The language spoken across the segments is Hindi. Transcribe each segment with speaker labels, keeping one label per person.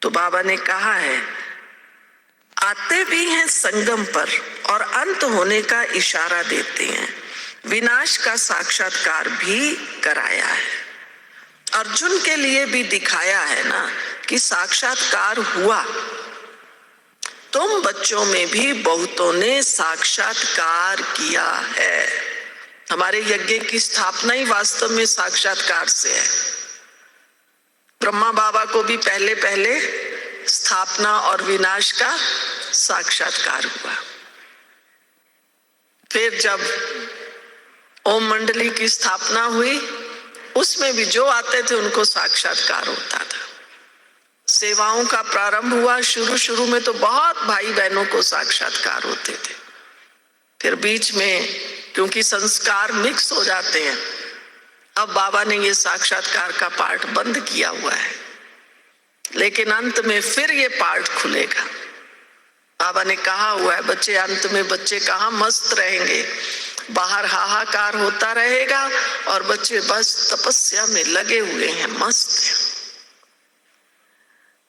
Speaker 1: तो बाबा ने कहा है, आते भी हैं संगम पर और अंत होने का इशारा देते हैं, विनाश का साक्षात्कार भी कराया है। अर्जुन के लिए भी दिखाया है ना कि साक्षात्कार हुआ। तुम बच्चों में भी बहुतों ने साक्षात्कार किया है। हमारे यज्ञ की स्थापना ही वास्तव में साक्षात्कार से है। ब्रह्मा बाबा को भी पहले पहले स्थापना और विनाश का साक्षात्कार हुआ। फिर जब ओम मंडली की स्थापना हुई, उसमें भी जो आते थे उनको साक्षात्कार होता था। सेवाओं का प्रारंभ हुआ, शुरू शुरू में तो बहुत भाई बहनों को साक्षात्कार होते थे। फिर बीच में क्योंकि संस्कार मिक्स हो जाते हैं, अब बाबा ने ये साक्षात्कार का पार्ट बंद किया हुआ है, लेकिन अंत में फिर ये पार्ट खुलेगा। बाबा ने कहा हुआ है, बच्चे अंत में बच्चे कहाँ मस्त रहेंगे, बाहर हाहाकार होता रहेगा और बच्चे बस तपस्या में लगे हुए हैं, मस्त हैं।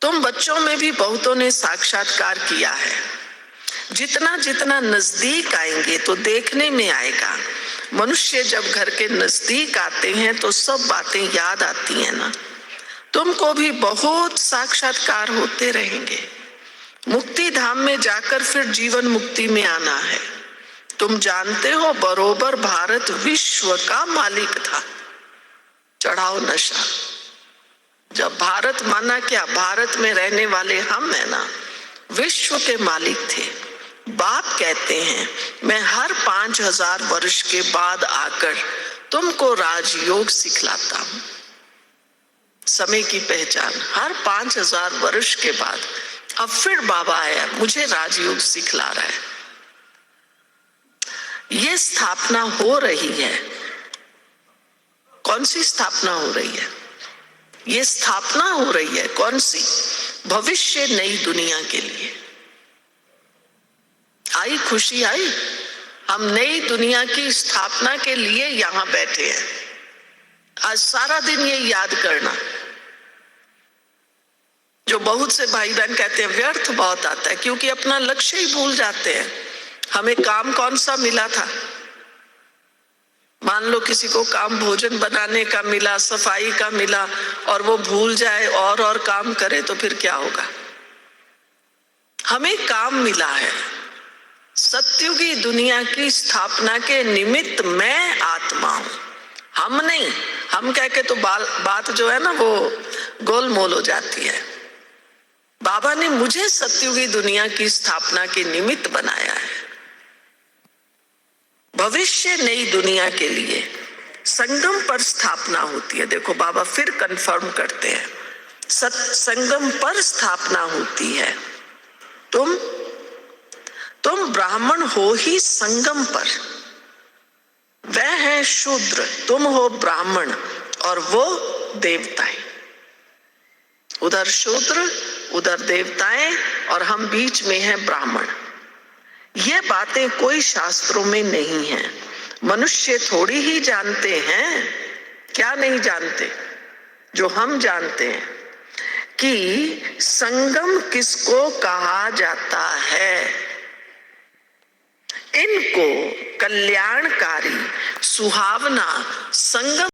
Speaker 1: तुम बच्चों में भी बहुतों ने साक्षात्कार किया है। जितना जितना नजदीक आएंगे तो देखने में आएगा। मनुष्य जब घर के नजदीक आते हैं तो सब बातें याद आती हैं ना। तुमको भी बहुत साक्षात्कार होते रहेंगे। मुक्ति धाम में जाकर फिर जीवन मुक्ति में आना है। तुम जानते हो बरोबर भारत विश्व का मालिक था। चढ़ाओ नशा। जब भारत माना क्या, भारत में रहने वाले हम है ना, विश्व के मालिक थे। बाप कहते हैं, मैं हर 5000 वर्ष के बाद आकर तुमको राजयोग सिखलाता हूं। समय की पहचान, हर 5000 वर्ष के बाद अब फिर बाबा आया, मुझे राजयोग सिखला रहा है। ये स्थापना हो रही है। कौन सी स्थापना हो रही है? ये स्थापना हो रही है कौन सी? भविष्य नई दुनिया के लिए। आई खुशी आई। हम नई दुनिया की स्थापना के लिए यहां बैठे हैं। आज सारा दिन ये याद करना। जो बहुत से भाई बहन कहते हैं व्यर्थ बहुत आता है, क्योंकि अपना लक्ष्य ही भूल जाते हैं। हमें काम कौन सा मिला था? मान लो किसी को काम भोजन बनाने का मिला, सफाई का मिला, और वो भूल जाए और काम करे तो फिर क्या होगा? हमें काम मिला है। सत्युगी दुनिया की स्थापना के निमित्त मैं आत्मा हूं, हम नहीं। हम कह के तो बात जो है ना वो गोलमोल हो जाती है। बाबा ने मुझे सत्युगी दुनिया की स्थापना के निमित्त बनाया है। भविष्य नई दुनिया के लिए संगम पर स्थापना होती है। देखो बाबा फिर कंफर्म करते हैं, संगम पर स्थापना होती है। तुम ब्राह्मण हो ही संगम पर। वह है शूद्र, तुम हो ब्राह्मण, और वो देवताएं। उधर शूद्र, उधर देवताएं, और हम बीच में हैं ब्राह्मण। ये बातें कोई शास्त्रों में नहीं है। मनुष्य थोड़ी ही जानते हैं। क्या नहीं जानते? जो हम जानते हैं कि संगम किसको कहा जाता है। इनको कल्याणकारी सुहावना संगम